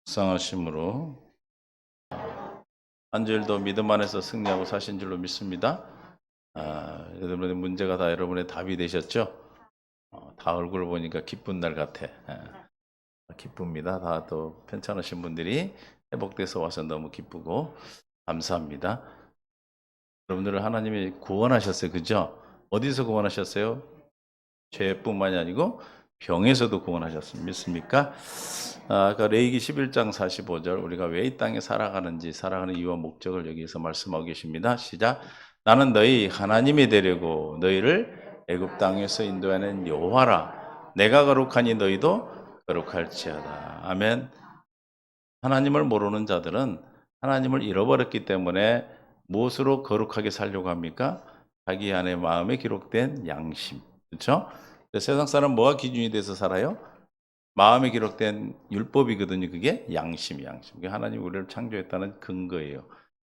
묵상하심으로 한 주일도 믿음 안에서 승리하고 사신 줄로 믿습니다. 여러분의 문제가 다 여러분의 답이 되셨죠? 다 얼굴 보니까 기쁜 날 같아. 기쁩니다. 다 또 편찮으신 분들이 회복돼서 와서 너무 기쁘고 감사합니다. 여러분들을 하나님이 구원하셨어요. 그죠? 어디서 구원하셨어요? 죄뿐만이 아니고 병에서도 구원하셨습니다. 믿습니까? 아까 레위기 11장 45절 우리가 왜 이 땅에 살아가는지 살아가는 이유와 목적을 여기서 말씀하고 계십니다. 시작. 나는 너희 하나님이 되려고 너희를 애굽 땅에서 인도하는 여호와라. 내가 거룩하니 너희도 거룩할지어다. 아멘. 하나님을 모르는 자들은 하나님을 잃어버렸기 때문에 무엇으로 거룩하게 살려고 합니까? 자기 안에 마음에 기록된 양심. 그렇죠? 세상 사람 뭐가 기준이 돼서 살아요? 마음에 기록된 율법이거든요. 그게 양심. 그게 하나님 우리를 창조했다는 근거예요.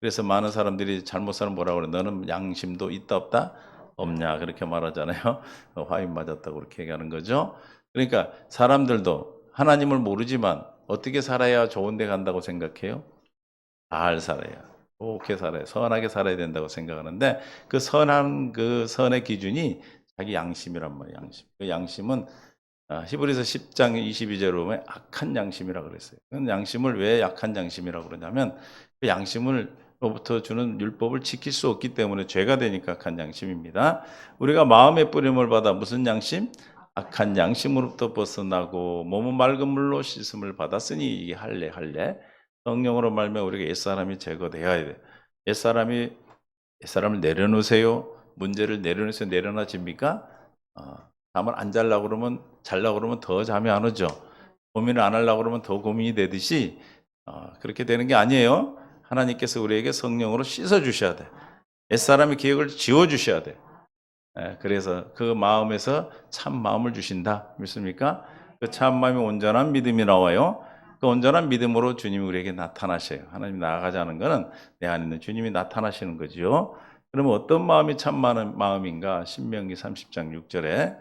그래서 많은 사람들이 잘못 살면 뭐라고 그래? 너는 양심도 있다 없다? 없냐? 그렇게 말하잖아요. 화인 맞았다고 그렇게 얘기하는 거죠. 그러니까 사람들도 하나님을 모르지만 어떻게 살아야 좋은 데 간다고 생각해요? 잘 살아야. 좋게 살아야. 선하게 살아야 된다고 생각하는데 그 선한 그 선의 기준이 자기 양심이란 말이에요. 양심. 그 양심은 히브리서 10장 22절에 보면 악한 양심이라고 그랬어요. 그 양심을 왜 약한 양심이라고 그러냐면 그 양심으로부터 주는 율법을 지킬 수 없기 때문에 죄가 되니까 악한 양심입니다. 우리가 마음의 뿌림을 받아 무슨 양심? 악한 양심으로부터 벗어나고 몸은 맑은 물로 씻음을 받았으니 이게 할례. 성령으로 말미암아 우리가 옛사람이 제거되어야 돼. 옛사람을 내려놓으세요. 문제를 내려놓으세요. 내려놔집니까? 잠을 안 자려고 그러면 자려고 그러면 더 잠이 안 오죠. 고민을 안 하려고 그러면 더 고민이 되듯이 그렇게 되는 게 아니에요. 하나님께서 우리에게 성령으로 씻어 주셔야 돼. 옛사람의 기억을 지워 주셔야 돼. 그래서 그 마음에서 참 마음을 주신다. 믿습니까? 그 참 마음이 온전한 믿음이 나와요. 그 온전한 믿음으로 주님이 우리에게 나타나셔요. 하나님 나아가자는 것은 내 안에 있는 주님이 나타나시는 거죠. 그러면 어떤 마음이 참 많은 마음인가? 신명기 30장 6절에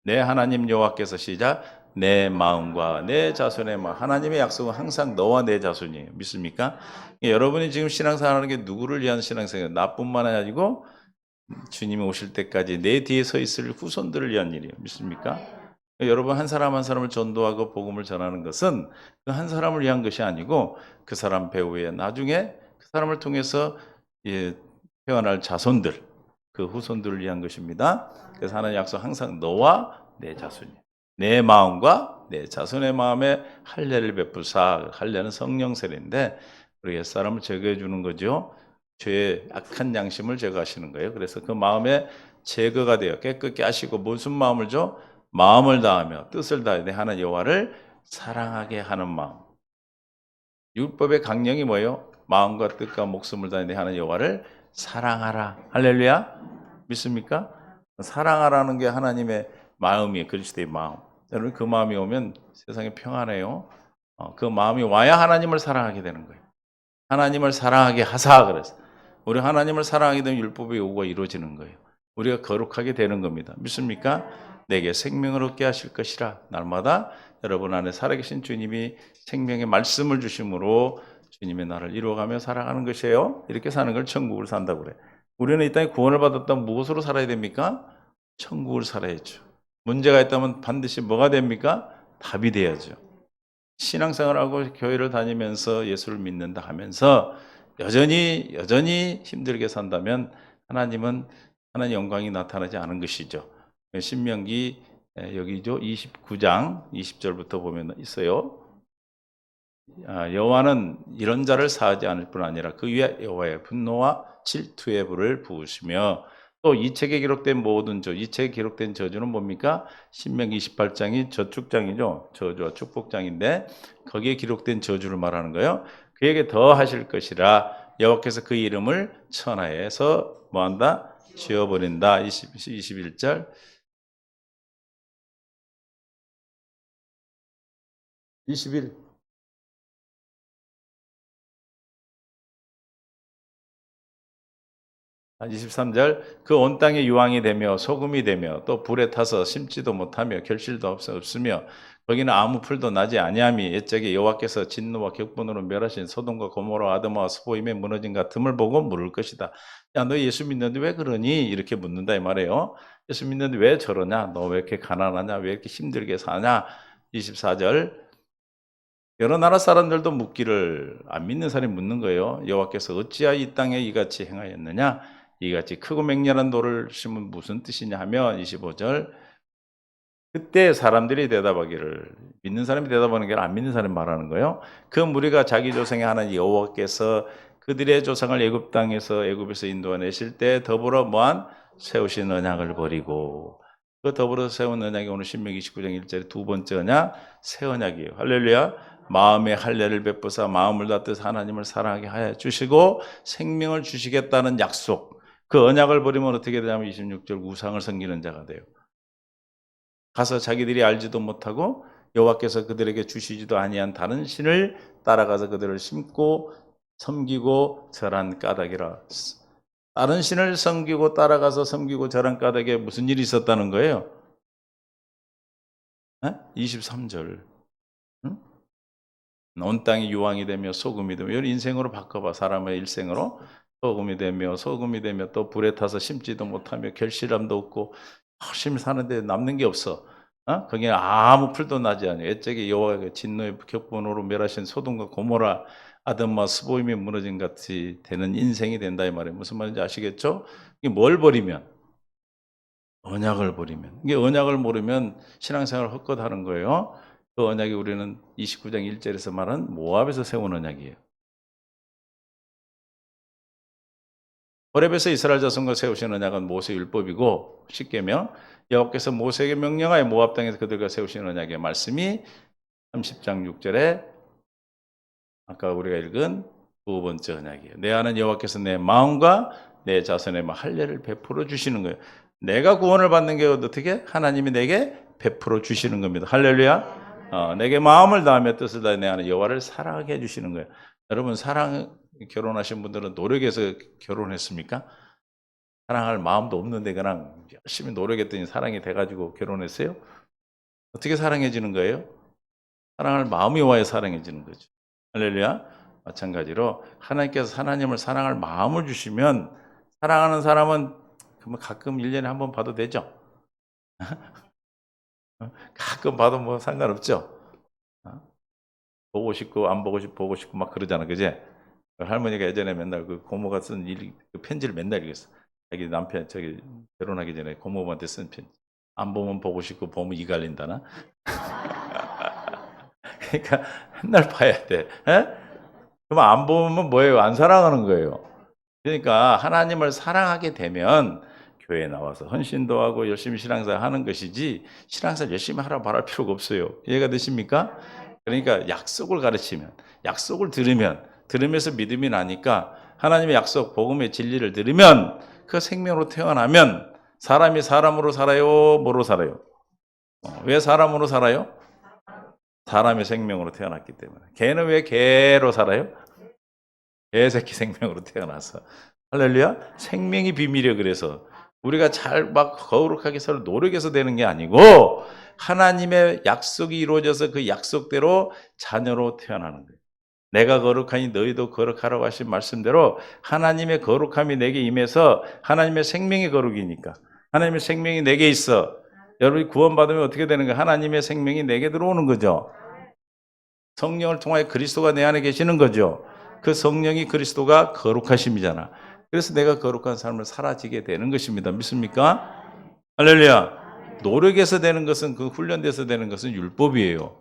내 하나님 여호와께서 시작 내 마음과 내 자손의 마음. 하나님의 약속은 항상 너와 내 자손이에요. 믿습니까? 여러분이 지금 신앙생활하는 게 누구를 위한 신앙생활? 나뿐만 아니고 주님이 오실 때까지 내 뒤에 서 있을 후손들을 위한 일이에요. 믿습니까? 여러분 한 사람 한 사람을 전도하고 복음을 전하는 것은 그 한 사람을 위한 것이 아니고 그 사람 배후에 나중에 그 사람을 통해서 태어날 자손들, 그 후손들을 위한 것입니다. 그래서 하나님 약속 항상 너와 내 자손이, 내 마음과 내 자손의 마음에 할례를 베푸사. 할례는 성령 세례인데 우리 옛사람을 제거해 주는 거죠. 죄의 악한 양심을 제거하시는 거예요. 그래서 그 마음에 제거가 되어 깨끗게 하시고 무슨 마음을 줘? 마음을 다하며 뜻을 다해 하는 여호와를 사랑하게 하는 마음. 율법의 강령이 뭐예요? 마음과 뜻과 목숨을 다해 하는 여호와를 사랑하라. 할렐루야. 믿습니까? 사랑하라는 게 하나님의 마음이에요. 그리스도의 마음. 여러분 그 마음이 오면 세상이 평안해요. 그 마음이 와야 하나님을 사랑하게 되는 거예요. 하나님을 사랑하게 하사 그래서 우리 하나님을 사랑하게 되면 율법의 요구가 이루어지는 거예요. 우리가 거룩하게 되는 겁니다. 믿습니까? 내게 생명을 얻게 하실 것이라. 날마다 여러분 안에 살아계신 주님이 생명의 말씀을 주심으로 주님의 나를 이루어가며 살아가는 것이에요. 이렇게 사는 걸 천국을 산다고 그래. 우리는 이 땅에 구원을 받았다면 무엇으로 살아야 됩니까? 천국을 살아야죠. 문제가 있다면 반드시 뭐가 됩니까? 답이 돼야죠. 신앙생활하고 교회를 다니면서 예수를 믿는다 하면서 여전히 힘들게 산다면 하나님은 하나님 영광이 나타나지 않은 것이죠. 신명기 여기죠. 29장 20절부터 보면 있어요. 여호와는 이런 자를 사하지 않을 뿐 아니라 그 위에 여호와의 분노와 질투의 불을 부으시며 또 이 책에 기록된 모든 이 책에 기록된 저주는 뭡니까? 신명기 28장이 저축장이죠. 저주와 축복장인데 거기에 기록된 저주를 말하는 거예요. 그에게 더 하실 것이라 여호와께서 그 이름을 천하에서 뭐한다? 지워버린다. 21절 21 23절 그 온 땅에 유황이 되며 소금이 되며 또 불에 타서 심지도 못하며 결실도 없으며 거기는 아무 풀도 나지 아니함이 옛적에 여호와께서 진노와 격분으로 멸하신 소돔과 고모라 아드마와 스보임에 무너진 같음을 보고 물을 것이다. 야, 너 예수 믿는데 왜 그러니? 이렇게 묻는다 이 말이에요. 예수 믿는데 왜 저러냐? 너 왜 이렇게 가난하냐? 왜 이렇게 힘들게 사냐? 24절 여러 나라 사람들도 묻기를 안 믿는 사람이 묻는 거예요. 여호와께서 어찌하여 이 땅에 이같이 행하였느냐? 이같이 크고 맹렬한 돌을 심은 무슨 뜻이냐 하면 25절 그때 사람들이 대답하기를 믿는 사람이 대답하는 게 아니라 안 믿는 사람이 말하는 거예요. 그 무리가 자기 조상의 하나님 여호와께서 그들의 조상을 애굽 땅에서 애굽에서 인도하내실 때 더불어 뭐한 세우신 언약을 버리고 그 더불어 세운 언약이 오늘 신명기 29장 1절에 두 번째 언약 새 언약이에요. 할렐루야. 마음의 할례를 베푸사 마음을 다뜻 하나님을 사랑하게 하여 주시고 생명을 주시겠다는 약속. 그 언약을 버리면 어떻게 되냐면 26절 우상을 섬기는 자가 돼요. 가서 자기들이 알지도 못하고 여호와께서 그들에게 주시지도 아니한 다른 신을 따라가서 그들을 심고 섬기고 절한 까닭이라. 다른 신을 섬기고 따라가서 섬기고 절한 까닭에 무슨 일이 있었다는 거예요? 23절. 응? 온 땅이 유황이 되며 소금이 되며 이런 인생으로 바꿔봐. 사람의 일생으로 소금이 되며 또 불에 타서 심지도 못하며 결실함도 없고 열심히 사는데 남는 게 없어. 거기에 아무 풀도 나지 않아요. 옛적에 여호와가 진노의 격분으로 멸하신 소돔과 고모라 아드마 스보임이 무너진 같이 되는 인생이 된다 이 말이에요. 무슨 말인지 아시겠죠? 이게 뭘 버리면? 언약을 버리면. 이게 언약을 모르면 신앙생활을 헛것하는 거예요. 그 언약이 우리는 29장 1절에서 말한 모압에서 세운 언약이에요. 호렙에서 이스라엘 자손과 세우신 언약은 모세 율법이고 10계명 여호와께서 모세에게 명령하여 모압 땅에서 그들과 세우신 언약의 말씀이 30장 6절에 아까 우리가 읽은 두 번째 언약이에요. 내 아는 여호와께서 내 마음과 내 자손의 할례를 베풀어 주시는 거예요. 내가 구원을 받는 게 어떻게? 하나님이 내게 베풀어 주시는 겁니다. 할렐루야. 내게 마음을 다하며 뜻을 다해 내 아는 여호와를 사랑하게 해주시는 거예요. 여러분 결혼하신 분들은 노력해서 결혼했습니까? 사랑할 마음도 없는데 그냥 열심히 노력했더니 사랑이 돼가지고 결혼했어요? 어떻게 사랑해지는 거예요? 사랑할 마음이 와야 사랑해지는 거죠. 할렐루야. 마찬가지로 하나님께서 하나님을 사랑할 마음을 주시면 사랑하는 사람은 가끔 1년에 한 번 봐도 되죠? 가끔 봐도 뭐 상관없죠? 보고 싶고 안 보고 싶고 보고 싶고 막 그러잖아. 그제? 할머니가 예전에 맨날 그 고모가 쓴 그 편지를 맨날 읽었어. 자기 남편 결혼하기 전에 고모한테 쓴 편지. 안 보면 보고 싶고 보면 이 갈린다나? 그러니까 맨날 봐야 돼. 그럼 안 보면 뭐예요? 안 사랑하는 거예요. 그러니까 하나님을 사랑하게 되면 교회에 나와서 헌신도 하고 열심히 신앙생활 하는 것이지 신앙생활 열심히 하라 말할 필요가 없어요. 이해가 되십니까? 그러니까 약속을 가르치면 약속을 들으면서 믿음이 나니까 하나님의 약속 복음의 진리를 들으면 그 생명으로 태어나면 사람이 사람으로 살아요? 뭐로 살아요? 왜 사람으로 살아요? 사람의 생명으로 태어났기 때문에. 개는 왜 개로 살아요? 개새끼 생명으로 태어나서. 할렐루야. 생명이 비밀이에요. 그래서 우리가 잘 막 거룩하게 서로 노력해서 되는 게 아니고 하나님의 약속이 이루어져서 그 약속대로 자녀로 태어나는 거예요. 내가 거룩하니 너희도 거룩하라고 하신 말씀대로 하나님의 거룩함이 내게 임해서 하나님의 생명이 거룩이니까 하나님의 생명이 내게 있어. 여러분이 구원받으면 어떻게 되는 거예요? 하나님의 생명이 내게 들어오는 거죠. 성령을 통하여 그리스도가 내 안에 계시는 거죠. 그 성령이 그리스도가 거룩하심이잖아. 그래서 내가 거룩한 삶을 살아지게 되는 것입니다. 믿습니까? 할렐루야. 노력해서 되는 것은 그 훈련돼서 되는 것은 율법이에요.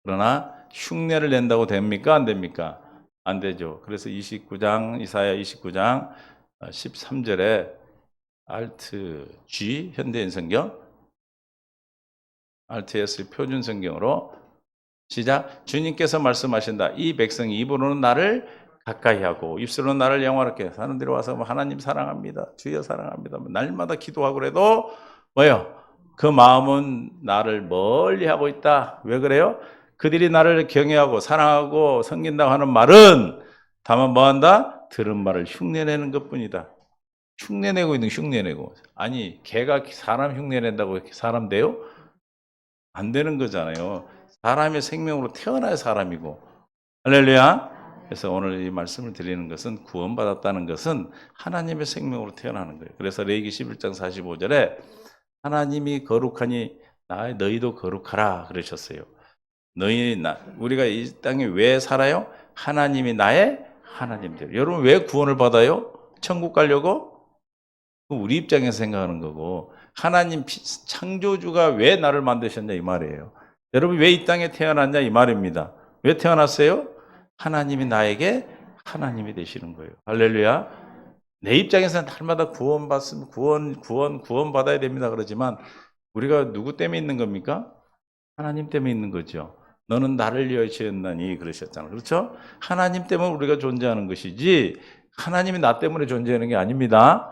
그러나 흉내를 낸다고 됩니까? 안 됩니까? 안 되죠. 그래서 이사야 29장 13절에 Alt G 현대인 성경 Alt S 표준 성경으로 시작. 주님께서 말씀하신다. 이 백성이 입으로는 나를 가까이 하고 입술로는 나를 영화롭게 사람들이 와서 하나님 사랑합니다. 주여 사랑합니다. 날마다 기도하고 그래도 뭐예요? 그 마음은 나를 멀리 하고 있다. 왜 그래요? 그들이 나를 경외하고 사랑하고 섬긴다고 하는 말은 다만 뭐한다? 들은 말을 흉내내는 것뿐이다. 흉내내고 있는 흉내내고. 아니 개가 사람 흉내낸다고 사람 돼요? 안 되는 거잖아요. 사람의 생명으로 태어나야 사람이고. 할렐루야. 그래서 오늘 이 말씀을 드리는 것은 구원받았다는 것은 하나님의 생명으로 태어나는 거예요. 그래서 레위기 11장 45절에 하나님이 거룩하니 너희도 거룩하라 그러셨어요. 우리가 이 땅에 왜 살아요? 하나님이 나의 하나님들. 여러분 왜 구원을 받아요? 천국 가려고? 우리 입장에서 생각하는 거고 하나님 창조주가 왜 나를 만드셨냐 이 말이에요. 여러분 왜 이 땅에 태어났냐 이 말입니다. 왜 태어났어요? 하나님이 나에게 하나님이 되시는 거예요. 할렐루야. 내 입장에서는 날마다 구원받으면 구원받아야 됩니다. 그러지만 우리가 누구 때문에 있는 겁니까? 하나님 때문에 있는 거죠. 너는 나를 위하여 지었나니 그러셨잖아요. 그렇죠? 하나님 때문에 우리가 존재하는 것이지 하나님이 나 때문에 존재하는 게 아닙니다.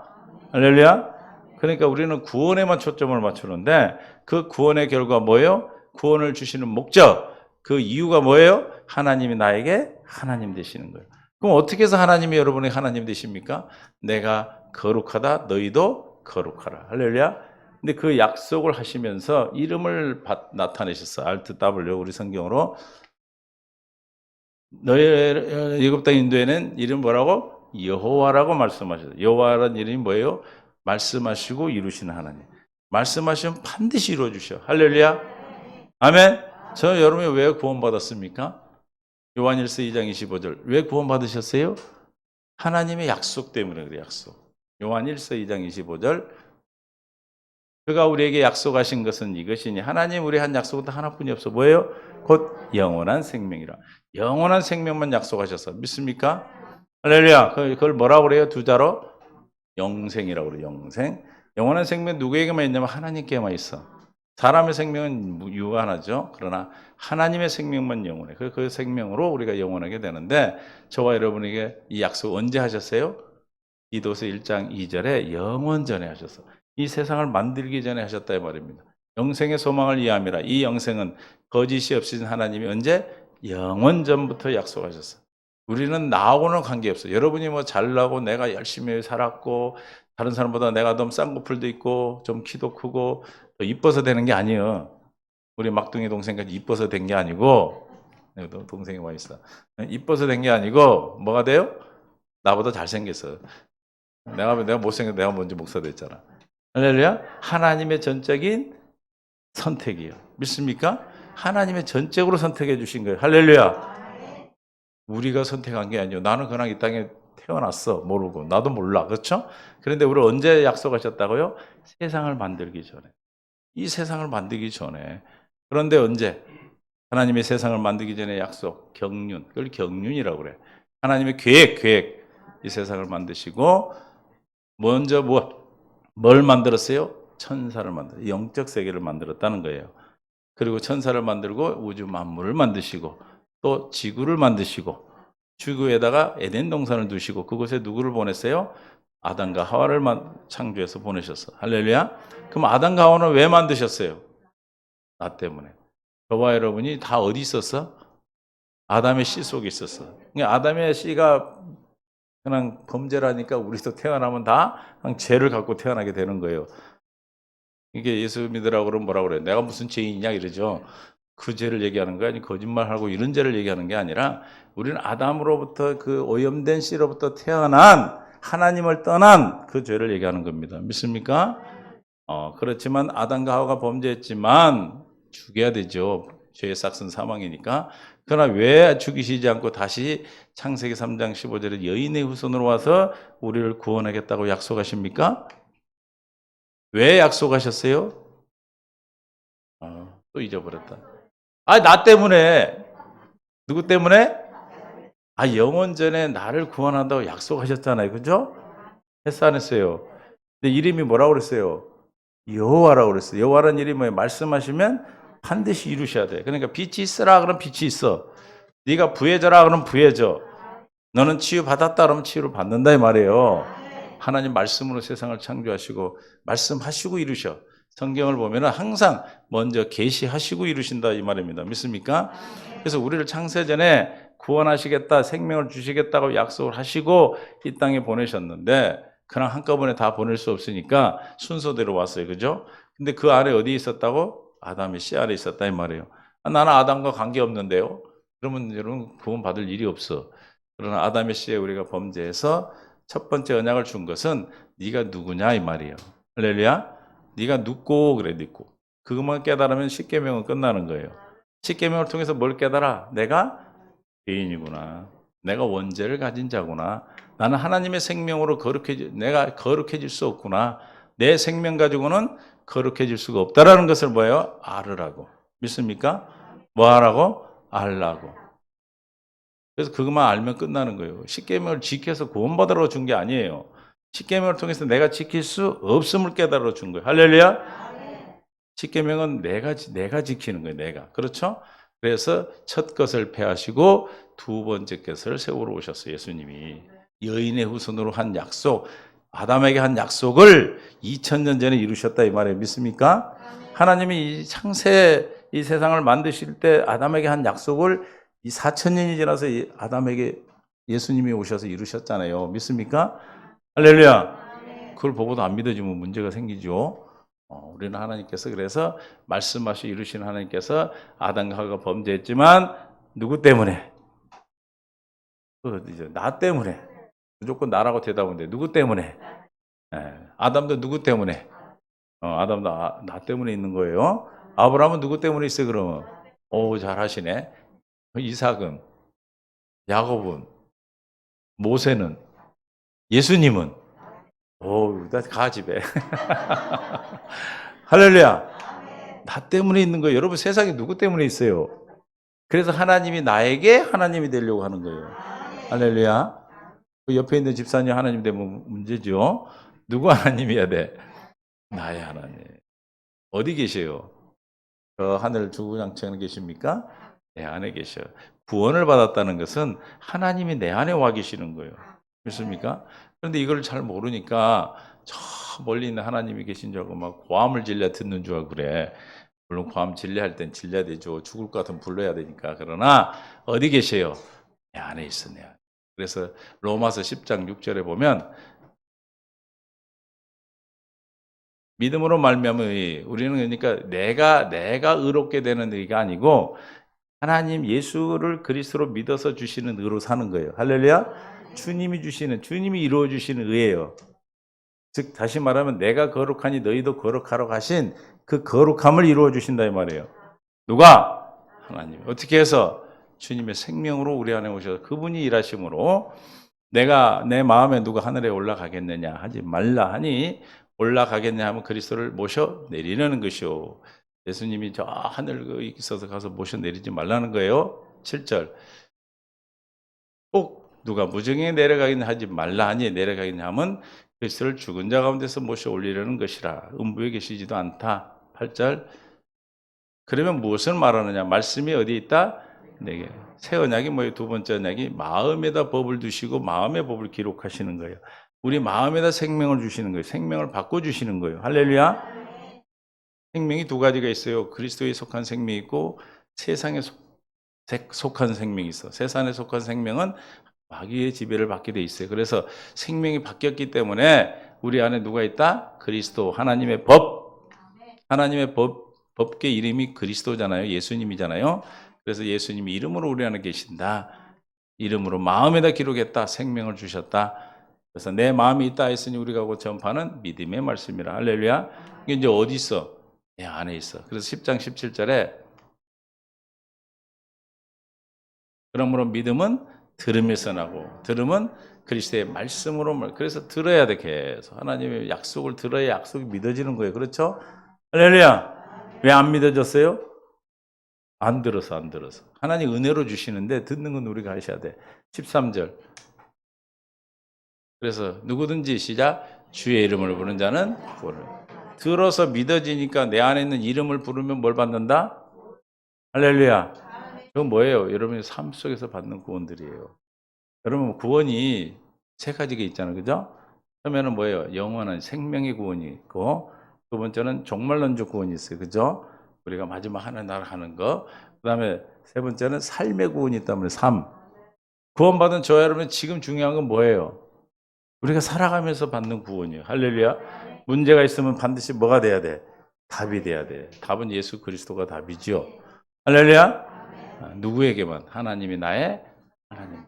할렐루야. 그러니까 우리는 구원에만 초점을 맞추는데 그 구원의 결과 뭐예요? 구원을 주시는 목적, 그 이유가 뭐예요? 하나님이 나에게 하나님 되시는 거예요. 그럼 어떻게 해서 하나님이 여러분의 하나님 되십니까? 내가 거룩하다 너희도 거룩하라. 할렐루야. 근데 그 약속을 하시면서 이름을 나타내셨어. 알트 W 우리 성경으로. 너희 애굽 땅 인도에는 이름 뭐라고? 여호와라고 말씀하셨어요. 여호와라는 이름이 뭐예요? 말씀하시고 이루시는 하나님. 말씀하시면 반드시 이루어 주셔. 할렐루야. 아멘. 저 여러분이 왜 구원받았습니까? 요한일서 2장 25절. 왜 구원받으셨어요? 하나님의 약속 때문에 그래요. 약속. 요한일서 2장 25절. 그가 우리에게 약속하신 것은 이것이니 하나님 우리 한 약속은 하나뿐이 없어. 뭐예요? 곧 영원한 생명이라. 영원한 생명만 약속하셨어. 믿습니까? 할렐루야. 그걸 뭐라고 그래요? 두 자로? 영생이라고 그래요. 영생. 영원한 생명 누구에게만 있냐면 하나님께만 있어. 사람의 생명은 유한하죠. 그러나 하나님의 생명만 영원해. 그 생명으로 우리가 영원하게 되는데 저와 여러분에게 이 약속 언제 하셨어요? 디도서 1장 2절에 영원전에 하셨어. 이 세상을 만들기 전에 하셨다 이 말입니다. 영생의 소망을 이해함이라. 이 영생은 거짓이 없으신 하나님이 언제? 영원전부터 약속하셨어. 우리는 나하고는 관계없어. 여러분이 뭐 잘나고 내가 열심히 살았고 다른 사람보다 내가 너무 쌍꺼풀도 있고 좀 키도 크고 이뻐서 되는 게 아니에요. 우리 막둥이 동생까지 이뻐서 된 게 아니고 동생이 와 있어. 이뻐서 된 게 아니고 뭐가 돼요? 나보다 잘생겼어. 내가 못생겨서 내가 먼저 목사 됐잖아. 할렐루야. 하나님의 전적인 선택이에요. 믿습니까? 하나님의 전적으로 선택해 주신 거예요. 할렐루야. 우리가 선택한 게 아니에요. 나는 그냥 이 땅에 태어났어. 모르고. 나도 몰라. 그렇죠? 그런데 우리 언제 약속하셨다고요? 세상을 만들기 전에. 이 세상을 만들기 전에. 그런데 언제? 하나님의 세상을 만들기 전에 약속, 경륜. 그걸 경륜이라고 그래. 하나님의 계획. 이 세상을 만드시고 먼저 뭘 만들었어요? 천사를 만들었어요. 영적 세계를 만들었다는 거예요. 그리고 천사를 만들고 우주 만물을 만드시고 또 지구를 만드시고 지구에다가 에덴 동산을 두시고 그곳에 누구를 보냈어요? 아담과 하와를 창조해서 보내셨어. 할렐루야. 그럼 아담과 하와는 왜 만드셨어요? 나 때문에. 저와 여러분이 다 어디 있었어? 아담의 씨 속에 있었어. 그러니까 아담의 씨가 그냥 범죄라니까 우리도 태어나면 다 그냥 죄를 갖고 태어나게 되는 거예요. 이게 예수 믿으라고 그러면 뭐라고 그래요? 내가 무슨 죄인이냐 이러죠. 그 죄를 얘기하는 거 아니 거짓말하고 이런 죄를 얘기하는 게 아니라 우리는 아담으로부터 그 오염된 씨로부터 태어난 하나님을 떠난 그 죄를 얘기하는 겁니다. 믿습니까? 그렇지만 아담과 하와가 범죄했지만 죽여야 되죠. 죄의 싹은 사망이니까. 그러나 왜 죽이시지 않고 다시 창세기 3장 15절에 여인의 후손으로 와서 우리를 구원하겠다고 약속하십니까? 왜 약속하셨어요? 또 잊어버렸다. 나 때문에. 누구 때문에? 영원전에 나를 구원한다고 약속하셨잖아요. 그죠? 했어 안 했어요? 근데 이름이 뭐라고 그랬어요? 여호와라고 그랬어요. 여호와라는 이름이 뭐예요? 말씀하시면 반드시 이루셔야 돼. 그러니까 빛이 있으라 그러면 빛이 있어. 네가 부해져라 그러면 부해져. 너는 치유 받았다 그러면 치유를 받는다 이 말이에요. 하나님 말씀으로 세상을 창조하시고 말씀하시고 이루셔. 성경을 보면 항상 먼저 계시하시고 이루신다 이 말입니다. 믿습니까? 그래서 우리를 창세전에 구원하시겠다, 생명을 주시겠다고 약속을 하시고 이 땅에 보내셨는데 그냥 한꺼번에 다 보낼 수 없으니까 순서대로 왔어요. 그죠? 근데 그 안에 어디 있었다고? 아담의 씨 안에 있었다 이 말이에요. 나는 아담과 관계없는데요. 그러면 여러분 구원 받을 일이 없어. 그러나 아담의 씨에 우리가 범죄해서 첫 번째 언약을 준 것은 네가 누구냐 이 말이에요. 할렐루야. 네가 눕고 그래 눕고. 그것만 깨달으면 십계명은 끝나는 거예요. 십계명을 통해서 뭘 깨달아? 내가 죄인이구나. 내가 원죄를 가진 자구나. 나는 하나님의 생명으로 내가 거룩해질 수 없구나. 내 생명 가지고는 거룩해질 수가 없다라는 것을 뭐예요? 알으라고. 믿습니까? 뭐 하라고? 알라고. 그래서 그것만 알면 끝나는 거예요. 십계명을 지켜서 구원받으러 준 게 아니에요. 십계명을 통해서 내가 지킬 수 없음을 깨달아 준 거예요. 할렐루야. 십계명은 내가 지키는 거예요. 내가. 그렇죠? 그래서 첫 것을 폐하시고 두 번째 것을 세우러 오셨어요. 예수님이. 여인의 후손으로 한 약속, 아담에게 한 약속을 2000년 전에 이루셨다 이 말이에요. 믿습니까? 하나님이 이 창세 이 세상을 만드실 때 아담에게 한 약속을 이 4000년이 지나서 아담에게 예수님이 오셔서 이루셨잖아요. 믿습니까? 할렐루야. 그걸 보고도 안 믿어지면 문제가 생기죠. 우리는 하나님께서 그래서 말씀하시 이루신 하나님께서 아담과 하와가 범죄했지만 누구 때문에? 이제 나 때문에. 무조건 나라고 대답하는데 누구 때문에? 아담도 누구 때문에? 아담도 나 때문에 있는 거예요. 아브라함은 누구 때문에 있어요 그러면? 오 잘하시네. 이삭은, 야곱은, 모세는, 예수님은 오, 가 집에. 할렐루야. 나 때문에 있는 거예요. 여러분 세상에 누구 때문에 있어요? 그래서 하나님이 나에게 하나님이 되려고 하는 거예요. 할렐루야. 그 옆에 있는 집사님 하나님 되면 문제죠. 누구 하나님이어야 돼? 나의 하나님. 어디 계세요? 저 하늘 주구장창에 계십니까? 내 안에 계셔요. 구원을 받았다는 것은 하나님이 내 안에 와 계시는 거예요. 그렇습니까? 그런데 이걸 잘 모르니까 저 멀리 있는 하나님이 계신 줄 알고 막 고함을 질려 듣는 줄 알고 그래. 물론 고함 질려할 땐 질려야 되죠. 죽을 것 같으면 불러야 되니까. 그러나 어디 계세요? 내 안에 있어, 내 안에. 그래서 로마서 10장 6절에 보면 믿음으로 말미암아 우리는 그러니까 내가 의롭게 되는 의가 아니고 하나님 예수를 그리스도로 믿어서 주시는 의로 사는 거예요. 할렐루야. 주님이 이루어 주시는 의예요. 즉 다시 말하면 내가 거룩하니 너희도 거룩하라고 하신 그 거룩함을 이루어 주신다 이 말이에요. 누가? 하나님. 어떻게 해서 주님의 생명으로 우리 안에 오셔서 그분이 일하심으로 내가 내 마음에 누가 하늘에 올라가겠느냐 하지 말라 하니 올라가겠냐 하면 그리스도를 모셔 내리는 것이요. 예수님이 저 하늘에 있어서 가서 모셔 내리지 말라는 거예요. 7절. 꼭 누가 무정에 내려가겠냐 하지 말라 하니 내려가겠냐 하면 그리스도를 죽은 자 가운데서 모셔 올리려는 것이라. 음부에 계시지도 않다. 8절. 그러면 무엇을 말하느냐? 말씀이 어디 있다? 내게. 새 언약이 뭐예요? 두 번째 언약이 마음에다 법을 두시고 마음의 법을 기록하시는 거예요. 우리 마음에다 생명을 주시는 거예요. 생명을 바꿔주시는 거예요. 할렐루야. 생명이 두 가지가 있어요. 그리스도에 속한 생명이 있고 세상에 속한 생명이 있어. 세상에 속한 생명은 마귀의 지배를 받게 돼 있어요. 그래서 생명이 바뀌었기 때문에 우리 안에 누가 있다? 그리스도, 하나님의 법. 하나님의 법계 이름이 그리스도잖아요. 예수님이잖아요. 그래서 예수님이 이름으로 우리 안에 계신다. 이름으로 마음에다 기록했다. 생명을 주셨다. 그래서 내 마음이 있다 했으니 우리가 곧 전파는 믿음의 말씀이라. 할렐루야. 이게 이제 어디 있어? 내 안에 있어. 그래서 10장 17절에 그러므로 믿음은 들음에서 나고 들음은 그리스도의 말씀으로 그래서 들어야 돼 계속. 하나님의 약속을 들어야 약속이 믿어지는 거예요. 그렇죠? 할렐루야. 왜 안 믿어졌어요? 안 들어서. 하나님 은혜로 주시는데 듣는 건 우리가 하셔야 돼. 13절. 그래서 누구든지 시작 주의 이름을 부르는 자는 구원을. 들어서 믿어지니까 내 안에 있는 이름을 부르면 뭘 받는다? 할렐루야. 그건 뭐예요? 여러분의 삶 속에서 받는 구원들이에요. 여러분 구원이 세 가지가 있잖아요. 그죠? 처음에는 뭐예요? 영원한 생명의 구원이 있고 두 번째는 종말론적 구원이 있어요. 그죠? 우리가 마지막 하늘 나라 하는 거. 그다음에 세 번째는 삶의 구원이 있다면 삶. 구원받은 저와 여러분 지금 중요한 건 뭐예요? 우리가 살아가면서 받는 구원이에요. 할렐루야. 문제가 있으면 반드시 뭐가 돼야 돼? 답이 돼야 돼. 답은 예수 그리스도가 답이죠. 할렐루야. 누구에게만? 하나님이 나의 하나님.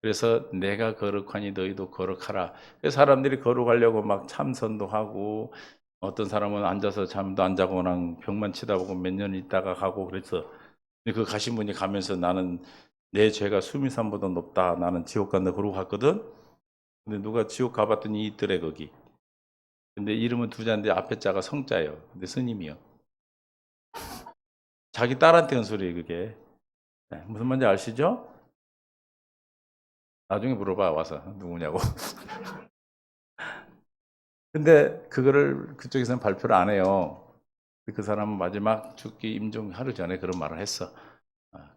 그래서 내가 거룩하니 너희도 거룩하라. 그래서 사람들이 거룩하려고 막 참선도 하고, 어떤 사람은 앉아서 잠도 안 자고 그냥 벽만 치다보고 몇 년 있다가 가고 그래서, 그 가신 분이 가면서 나는 내 죄가 수미산보다 높다. 나는 지옥 간다. 그러고 갔거든. 근데 누가 지옥 가봤더니 있더래 거기. 근데 이름은 두 자인데 앞에 자가 성자예요. 근데 스님이요. 자기 딸한테 한 소리예요 그게. 네, 무슨 말인지 아시죠? 나중에 물어봐 와서 누구냐고. 근데 그거를 그쪽에서는 발표를 안 해요. 그 사람은 마지막 죽기 임종 하루 전에 그런 말을 했어.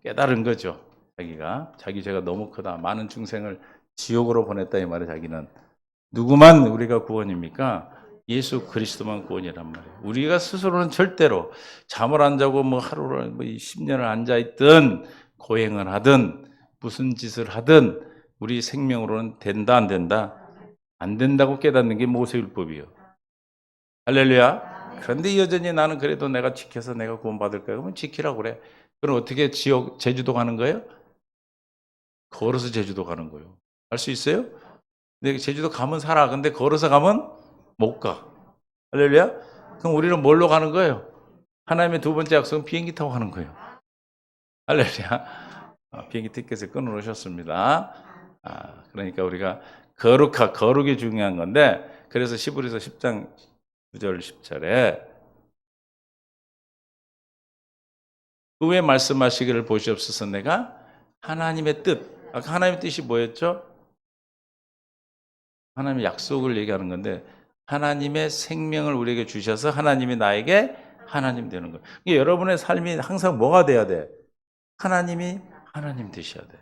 깨달은 거죠. 자기가 자기 죄가 너무 크다. 많은 중생을 지옥으로 보냈다 이 말이에요. 자기는. 누구만 우리가 구원입니까? 예수 그리스도만 구원이란 말이에요. 우리가 스스로는 절대로 잠을 안 자고 뭐 하루를 뭐 10년을 앉아 있든 고행을 하든 무슨 짓을 하든 우리 생명으로는 된다 안 된다? 안 된다고 깨닫는 게 모세율법이에요. 할렐루야. 그런데 여전히 나는 그래도 내가 지켜서 내가 구원받을 거야. 그러면 지키라고 그래. 그럼 어떻게 제주도 가는 거예요? 걸어서 제주도 가는 거예요. 알 수 있어요? 근데 제주도 가면 살아. 근데 걸어서 가면 못 가. 할렐루야. 그럼 우리는 뭘로 가는 거예요? 하나님의 두 번째 약속은 비행기 타고 가는 거예요. 할렐루야. 비행기 티켓을 끊어놓으셨습니다. 그러니까 우리가 거룩이 중요한 건데, 그래서 시브리서 10장 9절 10절에 그 후에 말씀하시기를 보시옵소서. 내가 하나님의 뜻, 아까 하나님의 뜻이 뭐였죠? 하나님의 약속을 얘기하는 건데, 하나님의 생명을 우리에게 주셔서 하나님이 나에게 하나님 되는 거예요. 그러니까 여러분의 삶이 항상 뭐가 돼야 돼? 하나님이 하나님 되셔야 돼.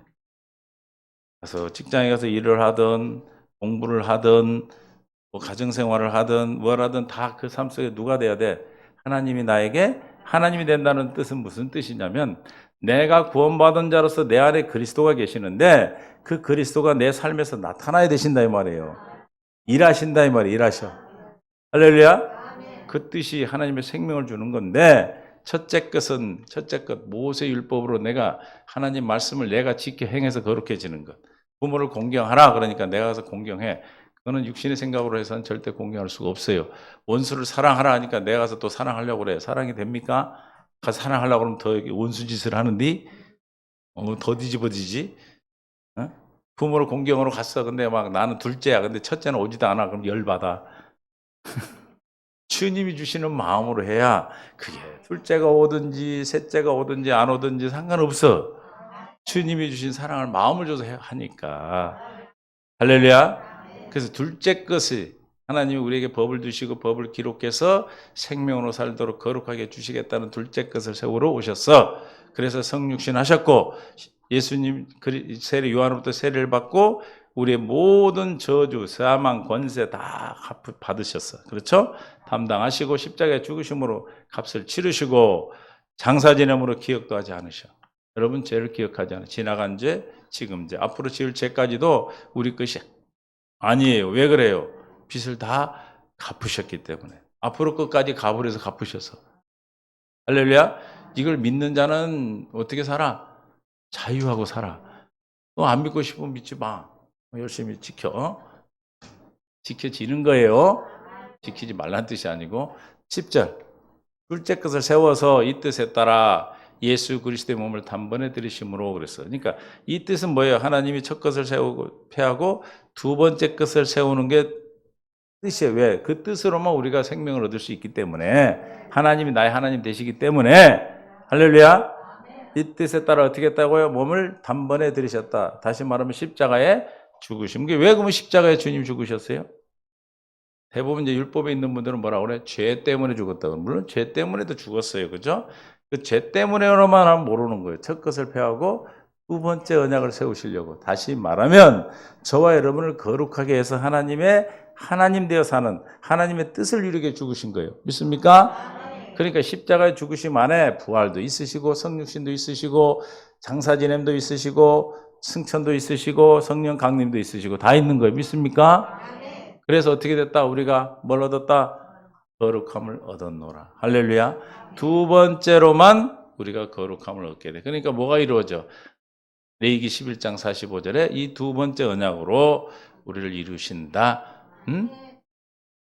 그래서 직장에 가서 일을 하든 공부를 하든 뭐 가정생활을 하든 뭘 하든 다 그 삶 속에 누가 돼야 돼? 하나님이 나에게 하나님이 된다는 뜻은 무슨 뜻이냐면, 내가 구원받은 자로서 내 안에 그리스도가 계시는데 그 그리스도가 내 삶에서 나타나야 되신다 이 말이에요. 일하신다 이 말이에요. 일하셔. 할렐루야. 그 뜻이 하나님의 생명을 주는 건데, 첫째 것 모세 율법으로 내가 하나님 말씀을 내가 지켜 행해서 거룩해지는 것. 부모를 공경하라 그러니까 내가 가서 공경해. 그거는 육신의 생각으로 해서는 절대 공경할 수가 없어요. 원수를 사랑하라 하니까 내가 가서 또 사랑하려고 그래. 사랑이 됩니까? 가서 사랑하려고 그러면 더 원수 짓을 하는데 더 뒤집어지지. 어? 부모를 공경하러 갔어. 근데 막 나는 둘째야. 근데 첫째는 오지도 않아. 그럼 열받아. 주님이 주시는 마음으로 해야 그게 둘째가 오든지 셋째가 오든지 안 오든지 상관없어. 주님이 주신 사랑을 마음을 줘서 하니까. 할렐루야. 그래서 둘째 것이 하나님이 우리에게 법을 주시고 법을 기록해서 생명으로 살도록 거룩하게 주시겠다는 둘째 것을 세우러 오셨어. 그래서 성육신 하셨고 예수님 세례 요한으로부터 세례를 받고 우리의 모든 저주, 사망, 권세 다 받으셨어. 그렇죠? 담당하시고 십자가에 죽으심으로 값을 치르시고 장사 지냄으로 기억도 하지 않으셔. 여러분 죄를 기억하지 않아. 지나간 죄, 지금 죄, 앞으로 지을 죄까지도 우리 것이 아니에요. 왜 그래요? 빚을 다 갚으셨기 때문에. 앞으로 끝까지 갚으려서 갚으셔서. 할렐루야. 이걸 믿는 자는 어떻게 살아? 자유하고 살아. 너 안 믿고 싶으면 믿지 마. 열심히 지켜. 지켜지는 거예요. 지키지 말란 뜻이 아니고. 10절. 둘째 것을 세워서 이 뜻에 따라 예수 그리스도의 몸을 단번에 들이심으로 그랬어. 그러니까 이 뜻은 뭐예요? 하나님이 첫 것을 세우고 폐하고 두 번째 것을 세우는 게 뜻이에요. 왜? 그 뜻으로만 우리가 생명을 얻을 수 있기 때문에, 하나님이 나의 하나님 되시기 때문에. 할렐루야. 이 뜻에 따라 어떻게 했다고요? 몸을 단번에 들이셨다. 다시 말하면 십자가에 죽으심. 왜 그러면 십자가에 주님 죽으셨어요? 대부분 이제 율법에 있는 분들은 뭐라고 그래? 죄 때문에 죽었다고. 물론 죄 때문에도 죽었어요. 그죠? 그 죄 때문에로만 하면 모르는 거예요. 첫 것을 폐하고 두 번째 언약을 세우시려고. 다시 말하면 저와 여러분을 거룩하게 해서 하나님의 하나님 되어 사는 하나님의 뜻을 이루게 죽으신 거예요. 믿습니까? 그러니까 십자가의 죽으심 안에 부활도 있으시고 성육신도 있으시고 장사 지냄도 있으시고 승천도 있으시고 성령 강림도 있으시고 다 있는 거예요. 믿습니까? 그래서 어떻게 됐다? 우리가 뭘 얻었다? 거룩함을 얻었노라. 할렐루야. 두 번째로만 우리가 거룩함을 얻게 돼. 그러니까 뭐가 이루어져? 레위기 11장 45절에 이 두 번째 언약으로 우리를 이루신다.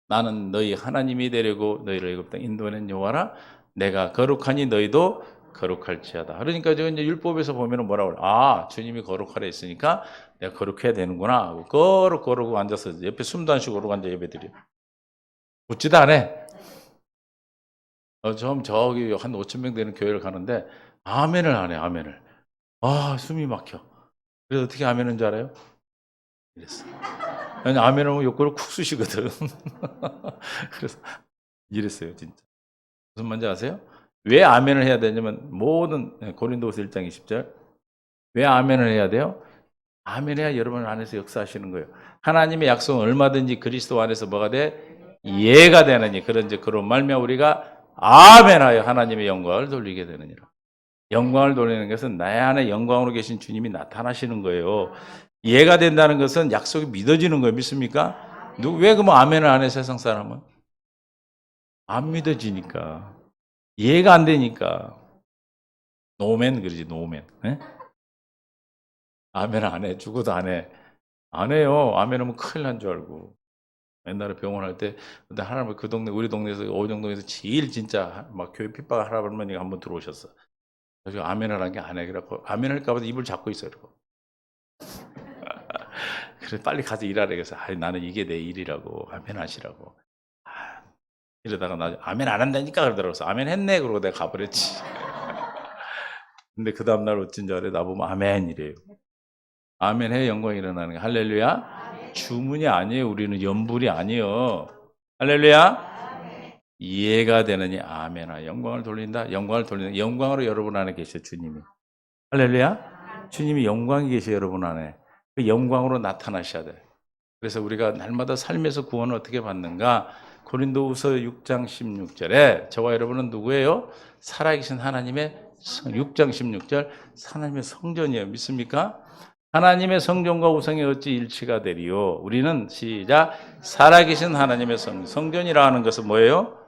나는 너희 하나님이 되려고 너희를 애굽 땅 인도하는 여호와라. 내가 거룩하니 너희도 거룩할지어다. 그러니까 저 이제 율법에서 보면은 뭐라고 그래? 아, 주님이 거룩하라 했으니까 내가 거룩해야 되는구나 하고 거룩 앉아서 옆에 숨도 안 쉬고 거룩 앉아 예배드려. 묻지도 않아. 좀 저기 한 5천 명 되는 교회를 가는데 아멘을 안 해. 아멘을. 아, 숨이 막혀. 그래서 어떻게 아멘인 줄 알아요? 이랬어. 아니, 아멘 하면 욕구를 쿡 쑤시거든. 그래서 이랬어요, 진짜. 무슨 말인지 아세요? 왜 아멘을 해야 되냐면 모든 고린도후서 1장 20절 왜 아멘을 해야 돼요? 아멘해야 여러분 안에서 역사하시는 거예요. 하나님의 약속은 얼마든지 그리스도 안에서 뭐가 돼? 이해가 되느니 그런 말미암아 우리가 아멘하여 하나님의 영광을 돌리게 되느니라. 영광을 돌리는 것은 나의 안에 영광으로 계신 주님이 나타나시는 거예요. 이해가 된다는 것은 약속이 믿어지는 거예요. 믿습니까? 왜 그러면 아멘을 안 해, 세상 사람은? 안 믿어지니까. 이해가 안 되니까. 노멘 그러지, 노멘. 네? 아멘 안 해. 죽어도 안 해. 안 해요. 아멘 하면 큰일 난 줄 알고. 옛날에 병원 할 때, 근데 할아버지 그 동네, 우리 동네에서, 오정동에서 제일 진짜 막 교회 핍박 할아버지가 한번 들어오셨어. 그래서 아멘을 한 게 안 해. 그래갖고, 아멘 할까봐 입을 잡고 있어요. 이러고. 그래, 빨리 가서 일하래. 그래서, 나는 이게 내 일이라고. 아멘 하시라고. 이러다가 나 아멘 안 한다니까 그러더라고요. 아멘 했네. 그러고 내가 가버렸지. 근데 그 다음날 어쩐 줄 알아요? 나보면 아멘 이래요. 아멘 해 영광이 일어나는 게 할렐루야. 아멘. 주문이 아니에요. 우리는 연불이 아니에요. 할렐루야. 이해가 되느니 아멘아. 영광을 돌린다. 영광을 돌린다. 영광으로 여러분 안에 계셔 주님이. 할렐루야. 주님이 영광이 계셔 여러분 안에. 그 영광으로 나타나셔야 돼. 그래서 우리가 날마다 삶에서 구원을 어떻게 받는가? 고린도후서 6장 16절에 저와 여러분은 누구예요? 살아계신 하나님의 6장 16절 하나님의 성전이에요. 믿습니까? 하나님의 성전과 우상이 어찌 일치가 되리요? 우리는 시작 살아계신 하나님의 성전이라 하는 것은 뭐예요?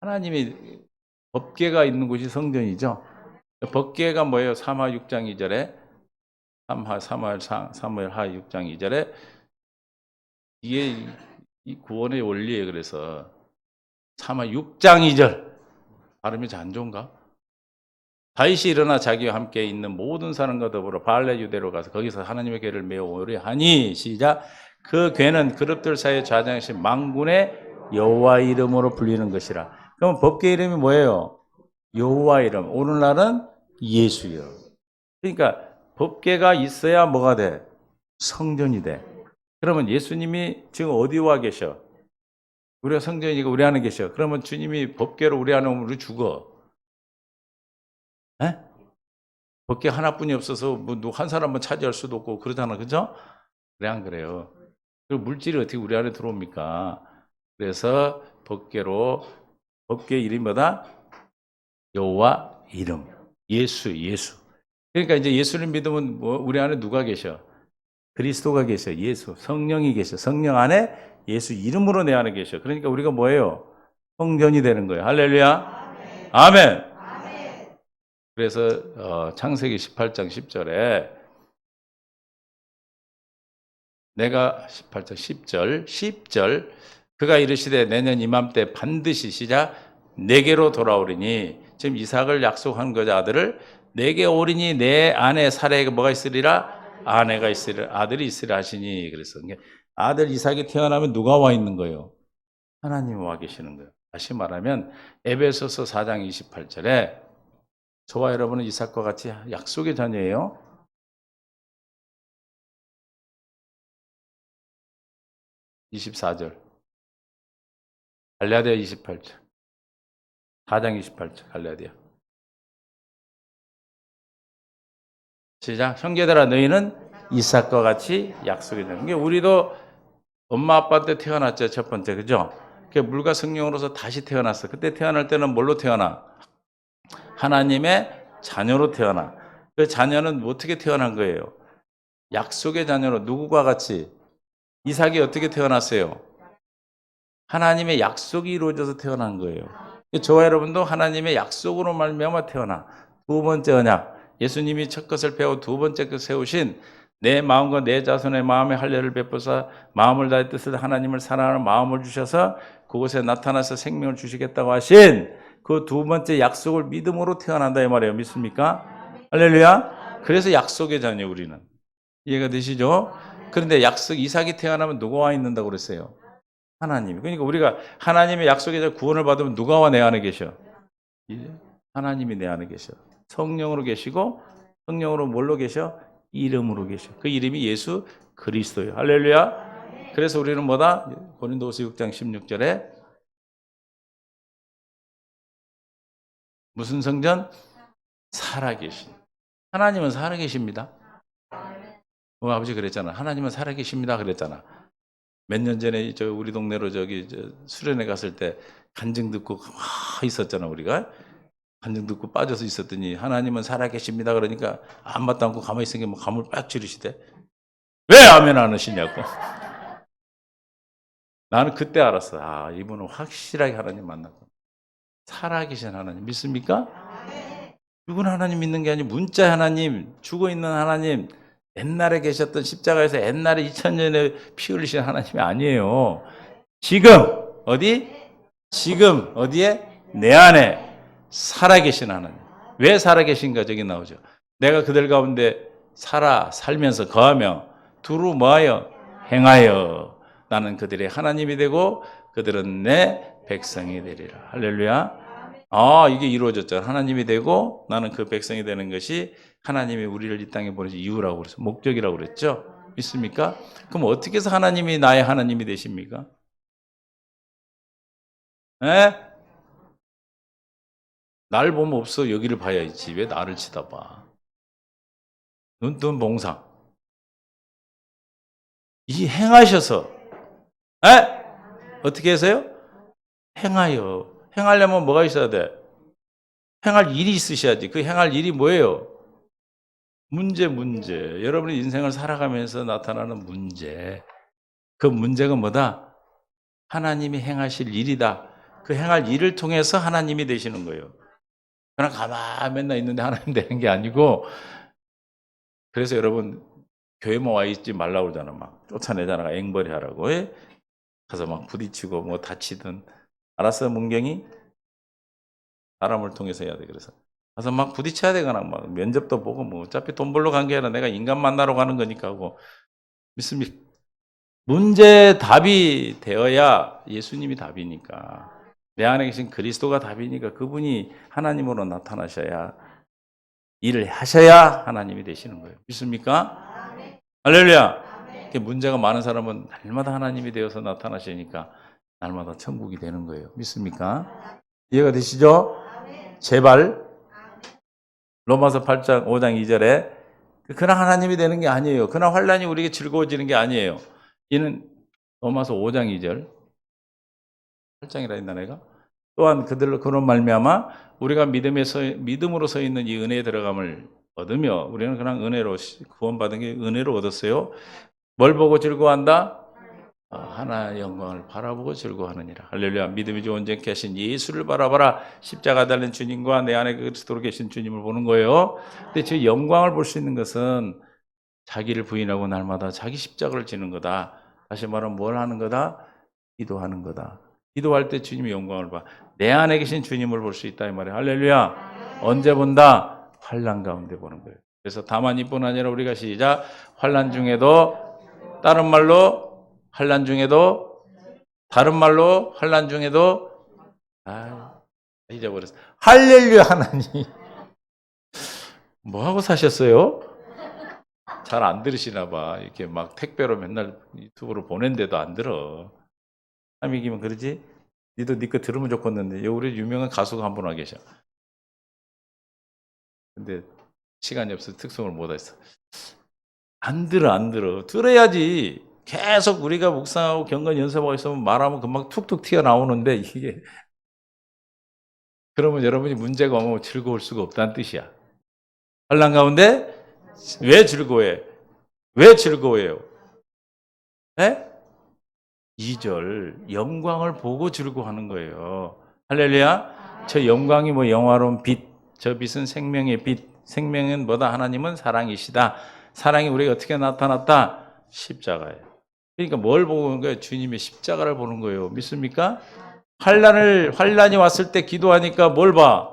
하나님이 법궤가 있는 곳이 성전이죠. 법궤가 뭐예요? 사무엘 6장 2절에 사무엘 하 6장 2절에 이게 이 구원의 원리예요. 그래서 사무엘 6장 2절 발음이 안 좋은가? 다윗이 일어나 자기와 함께 있는 모든 사람과 더불어 발레 유대로 가서 거기서 하나님의 궤를 메어 오래 하니 시작 그 궤는 그룹들 사이에 좌장하신 만군의 여호와 이름으로 불리는 것이라. 그럼 법궤 이름이 뭐예요? 여호와 이름. 오늘날은 예수요. 그러니까 법궤가 있어야 뭐가 돼? 성전이 돼. 그러면 예수님이 지금 어디 와 계셔? 우리가 성전이니까 우리 안에 계셔. 그러면 주님이 법궤로 우리 안에 오면 우리 죽어. 에? 법궤 하나뿐이 없어서 뭐 한 사람만 차지할 수도 없고 그러잖아. 그죠? 그래 안 그래요? 그리고 물질이 어떻게 우리 안에 들어옵니까? 그래서 법궤로 법궤 이름이 뭐다? 여호와 이름. 예수. 그러니까 이제 예수를 믿으면 뭐 우리 안에 누가 계셔? 그리스도가 계셔. 예수. 성령이 계셔. 성령 안에 예수 이름으로 내 안에 계셔. 그러니까 우리가 뭐예요? 성전이 되는 거예요. 할렐루야. 아멘. 그래서 창세기 18장 10절에 내가 18장 10절 그가 이르시되 내년 이맘때 반드시 시작 내게로 돌아오리니 지금 이삭을 약속한 거죠. 아들을 내게 오리니 내 안에 사례가 뭐가 있으리라? 아내가 있으리라. 아들이 있으리라 하시니 그래서 아들 이삭이 태어나면 누가 와 있는 거예요? 하나님이 와 계시는 거예요. 다시 말하면 에베소서 4장 28절에 저와 여러분은 이삭과 같이 약속의 자녀예요. 24절 갈라디아 28절 4장 28절 갈라디아 시작 형제들아 너희는 이삭과 같이 약속의 자녀. 그러니까 우리도 엄마 아빠 때 태어났죠. 첫 번째 그죠? 물과 성령으로서 다시 태어났어. 그때 태어날 때는 뭘로 태어나? 하나님의 자녀로 태어나. 그 자녀는 어떻게 태어난 거예요? 약속의 자녀로 누구와 같이? 이삭이 어떻게 태어났어요? 하나님의 약속이 이루어져서 태어난 거예요. 저와 여러분도 하나님의 약속으로 말미암아 태어나 두 번째 언약, 예수님이 첫 것을 배워 두 번째 것 세우신 내 마음과 내 자손의 마음에 할례를 베푸사 마음을 다해 뜻을 하나님을 사랑하는 마음을 주셔서 그곳에 나타나서 생명을 주시겠다고 하신 그 두 번째 약속을 믿음으로 태어난다 이 말이에요. 믿습니까? 할렐루야. 그래서 약속의 자녀 우리는. 이해가 되시죠? 그런데 약속 이삭이 태어나면 누가 와 있는다고 그랬어요? 하나님. 그러니까 우리가 하나님의 약속에 대해 구원을 받으면 누가 와 내 안에 계셔? 하나님이 내 안에 계셔. 성령으로 계시고 성령으로 뭘로 계셔? 이름으로 계셔. 그 이름이 예수 그리스도예요. 할렐루야. 그래서 우리는 뭐다? 고린도후서 6장 16절에 무슨 성전? 살아계신. 하나님은 살아계십니다. 아버지 그랬잖아. 하나님은 살아계십니다. 그랬잖아. 몇 년 전에 우리 동네로 수련회 갔을 때 간증 듣고 있었잖아 우리가. 간증 듣고 빠져서 있었더니 하나님은 살아계십니다. 그러니까 아무것도 않고 가만히 있으니까 뭐 감을 빡 지르시대. 왜 아멘 안 하시냐고. 나는 그때 알았어. 아, 이분은 확실하게 하나님 만났고 살아계신 하나님 믿습니까? 죽은 하나님 믿는 게 아니고 문자 하나님, 죽어있는 하나님, 옛날에 계셨던 십자가에서 옛날에 2000년에 피 흘리신 하나님이 아니에요. 지금 어디? 지금 어디에? 내 안에 살아계신 하나님. 왜 살아계신가 저기 나오죠. 내가 그들 가운데 살면서 거하며 두루 뭐하여? 행하여 나는 그들의 하나님이 되고 그들은 내 백성이 되리라. 할렐루야. 아, 이게 이루어졌잖아. 하나님이 되고 나는 그 백성이 되는 것이 하나님이 우리를 이 땅에 보내신 이유라고 그랬어. 목적이라고 그랬죠. 믿습니까? 그럼 어떻게 해서 하나님이 나의 하나님이 되십니까? 에? 날 보면 없어. 여기를 봐야지. 왜 나를 치다봐. 눈뜬 봉상. 이 행하셔서. 에? 어떻게 해서요? 행하여. 행하려면 뭐가 있어야 돼? 행할 일이 있으셔야지. 그 행할 일이 뭐예요? 문제. 여러분의 인생을 살아가면서 나타나는 문제. 그 문제가 뭐다? 하나님이 행하실 일이다. 그 행할 일을 통해서 하나님이 되시는 거예요. 그냥 가만 맨날 있는데 하나님 되는 게 아니고, 그래서 여러분 교회만 와 있지 말라고 그러잖아. 막 쫓아내잖아. 앵벌이 하라고. 예? 가서 막 부딪히고 뭐 다치든. 알았어, 문경이? 사람을 통해서 해야 돼. 그래서 가서 막 부딪혀야 되거나 막 면접도 보고 뭐 어차피 돈 벌러 간 게 아니라 내가 인간 만나러 가는 거니까 하고. 믿습니까? 문제 답이 되어야 예수님이 답이니까. 내 안에 계신 그리스도가 답이니까 그분이 하나님으로 나타나셔야 일을 하셔야 하나님이 되시는 거예요. 믿습니까? 할렐루야. 문제가 많은 사람은 날마다 하나님이 되어서 나타나시니까 날마다 천국이 되는 거예요. 믿습니까? 이해가 되시죠? 제발 로마서 8장 5장 2절에 그러나 하나님이 되는 게 아니에요. 그러나 환란이 우리에게 즐거워지는 게 아니에요. 이는 로마서 5장 2절 8장이라 했나 내가? 또한 그들로 그런 말미암아 우리가 믿음으로 서 있는 이 은혜에 들어감을 얻으며 우리는 그냥 은혜로 구원받은 게 은혜로 얻었어요. 뭘 보고 즐거워한다? 하나의 영광을 바라보고 즐거워하느니라. 할렐루야. 믿음이 온전케 하신 예수를 바라봐라. 십자가 달린 주님과 내 안에 그리스도로 계신 주님을 보는 거예요. 근데 저 영광을 볼 수 있는 것은 자기를 부인하고 날마다 자기 십자가를 지는 거다. 다시 말하면 뭘 하는 거다? 기도하는 거다. 기도할 때 주님의 영광을 봐. 내 안에 계신 주님을 볼 수 있다 이 말이에요. 할렐루야. 언제 본다? 환난 가운데 보는 거예요. 그래서 다만 이뿐 아니라 우리가 시작 환난 중에도 다른 말로 환난 중에도 다른 말로 환난 중에도 잊어버렸어. 할렐루야 하나님. 뭐 하고 사셨어요? 잘 안 들으시나 봐. 이렇게 막 택배로 맨날 유튜브로 보낸데도 안 들어. 참이기면 그러지? 니도 니 거 들으면 좋겠는데 우리 유명한 가수가 한 분 와 계셔. 근데 시간이 없어서 특송을 못 했어. 안 들어. 들어야지. 계속 우리가 묵상하고 경건 연습하고 있으면 말하면 금방 툭툭 튀어나오는데 이게 그러면 여러분이 문제가 오면 즐거울 수가 없다는 뜻이야. 환난 가운데 왜 즐거워해? 왜 즐거워해요? 네? 2절 영광을 보고 즐거워하는 거예요. 할렐루야. 저 영광이 뭐 영화로운 빛, 저 빛은 생명의 빛. 생명은 뭐다? 하나님은 사랑이시다. 사랑이 우리에게 어떻게 나타났다? 십자가예요. 그러니까 뭘 보고 보는 거예요? 주님의 십자가를 보는 거예요. 믿습니까? 환란이 왔을 때 기도하니까 뭘 봐?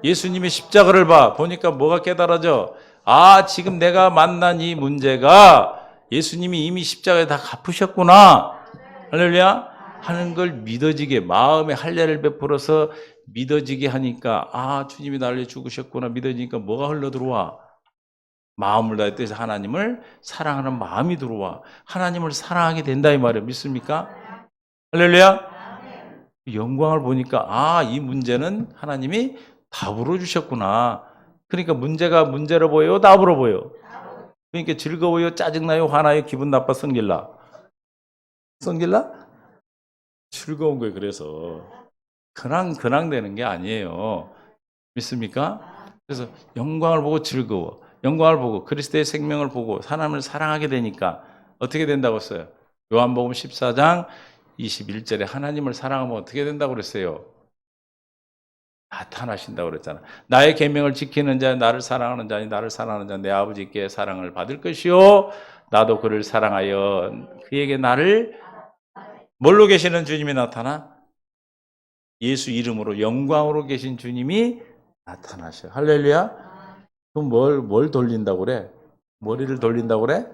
예수님의 십자가를 봐. 보니까 뭐가 깨달아져? 아, 지금 내가 만난 이 문제가 예수님이 이미 십자가에 다 갚으셨구나. 할렐루야. 하는 걸 믿어지게 마음에 할례를 베풀어서 믿어지게 하니까 아, 주님이 나를 위해 죽으셨구나 믿어지니까 뭐가 흘러 들어와? 마음을 다해서 하나님을 사랑하는 마음이 들어와. 하나님을 사랑하게 된다 이 말이에요. 믿습니까? 할렐루야. 영광을 보니까 아, 이 문제는 하나님이 답으로 주셨구나. 그러니까 문제가 문제로 보여요? 답으로 보여요? 그러니까 즐거워요? 짜증나요? 화나요? 기분 나빠? 성질나? 성질나? 즐거운 거예요. 그래서 근황 되는 게 아니에요. 믿습니까? 그래서 영광을 보고 즐거워. 영광을 보고 그리스도의 생명을 보고 하나님을 사랑하게 되니까 어떻게 된다고 했어요? 요한복음 14장 21절에 하나님을 사랑하면 어떻게 된다고 그랬어요? 나타나신다고 그랬잖아. 나의 계명을 지키는 자, 나를 사랑하는 자니 나를 사랑하는 자, 내 아버지께 사랑을 받을 것이요. 나도 그를 사랑하여 그에게 나를 뭘로 계시는 주님이 나타나? 예수 이름으로 영광으로 계신 주님이 나타나셔. 할렐루야. 그럼 뭘 돌린다고 그래? 머리를 돌린다고 그래?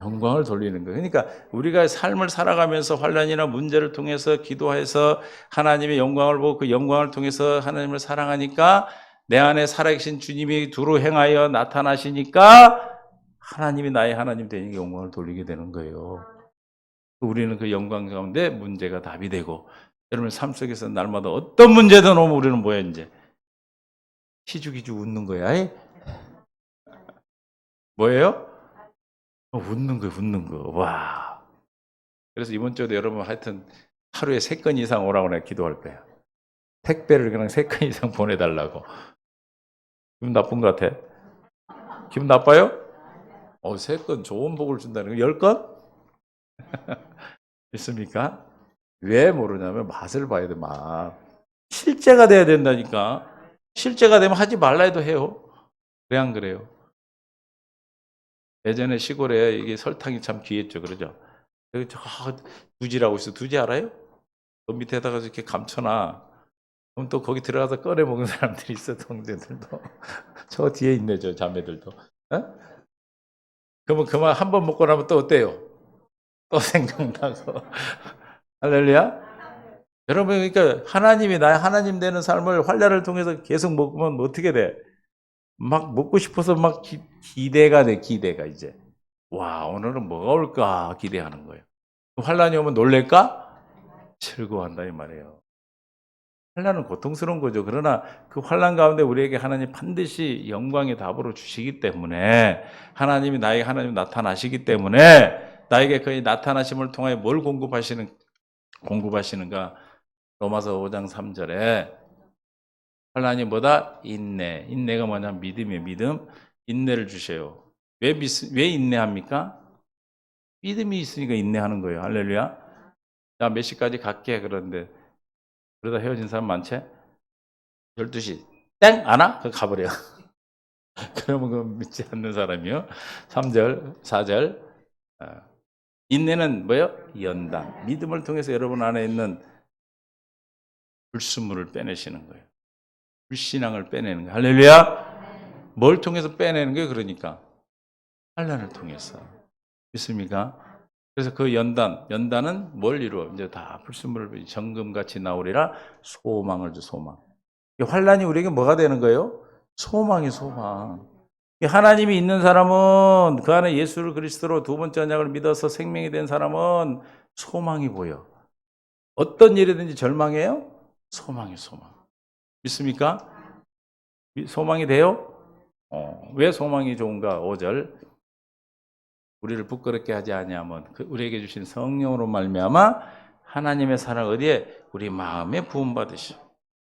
영광을 돌리는 거예요. 그러니까 우리가 삶을 살아가면서 환난이나 문제를 통해서 기도해서 하나님의 영광을 보고 그 영광을 통해서 하나님을 사랑하니까 내 안에 살아계신 주님이 두루 행하여 나타나시니까 하나님이 나의 하나님 되니까 영광을 돌리게 되는 거예요. 우리는 그 영광 가운데 문제가 답이 되고 여러분 삶 속에서 날마다 어떤 문제든 오면 우리는 뭐야 이제 희죽희죽 웃는 거야. 뭐예요? 웃는 거예요, 웃는 거. 와. 그래서 이번 주에도 여러분 하여튼 하루에 3건 이상 오라고 내가 기도할 거야. 택배를 그냥 3건 이상 보내달라고. 기분 나쁜 것 같아? 기분 나빠요? 3건 좋은 복을 준다는 거 10건? 있습니까? 왜 모르냐면 맛을 봐야 돼, 맛. 실제가 돼야 된다니까. 실제가 되면 하지 말라 해도 해요. 왜 안 그래요? 예전에 시골에 이게 설탕이 참 귀했죠. 그러죠? 여기 저 두지라고 있어. 두지 알아요? 그 밑에다가 이렇게 감춰놔. 그럼 또 거기 들어가서 꺼내 먹는 사람들이 있어, 동생들도. 저 뒤에 있네, 저 자매들도. 어? 그러면 그만 한 번 먹고 나면 또 어때요? 또 생각나고. 할렐루야? 여러분, 그러니까 하나님이 나의 하나님 되는 삶을 환란을 통해서 계속 먹으면 어떻게 돼? 막 먹고 싶어서 막 기대가 돼, 기대가 이제. 와, 오늘은 뭐가 올까 기대하는 거예요. 환란이 오면 놀랄까? 즐거워한다 이 말이에요. 환란은 고통스러운 거죠. 그러나 그 환란 가운데 우리에게 하나님 반드시 영광의 답으로 주시기 때문에 하나님이 나에게 하나님 나타나시기 때문에 나에게 그 나타나심을 통하여 뭘 공급하시는가? 로마서 5장 3절에 환란이 뭐다? 인내가 뭐냐? 믿음이에요. 믿음. 인내를 주셔요. 왜 인내합니까? 믿음이 있으니까 인내하는 거예요. 할렐루야. 자, 몇 시까지 갈게. 그런데 그러다 헤어진 사람 많지? 12시. 땡! 안 와? 그 가버려. 그러면 그 믿지 않는 사람이요. 3절, 4절. 인내는 뭐예요? 연단. 믿음을 통해서 여러분 안에 있는 불순물을 빼내시는 거예요. 불신앙을 빼내는 거예요. 할렐루야. 뭘 통해서 빼내는 거예요? 그러니까 환난을 통해서. 믿습니까? 그래서 그 연단은 뭘 이루어? 이제 다 불순물을 정금같이 나오리라 소망을 주 소망. 환란이 우리에게 뭐가 되는 거예요? 소망이 소망. 하나님이 있는 사람은 그 안에 예수를 그리스도로 두 번째 언약을 믿어서 생명이 된 사람은 소망이 보여. 어떤 일이든지 절망해요? 소망이 소망. 믿습니까? 소망이 돼요? 왜 소망이 좋은가? 5절. 우리를 부끄럽게 하지 아니하면 우리에게 주신 성령으로 말미암아 하나님의 사랑 어디에? 우리 마음에 부음 받으시오.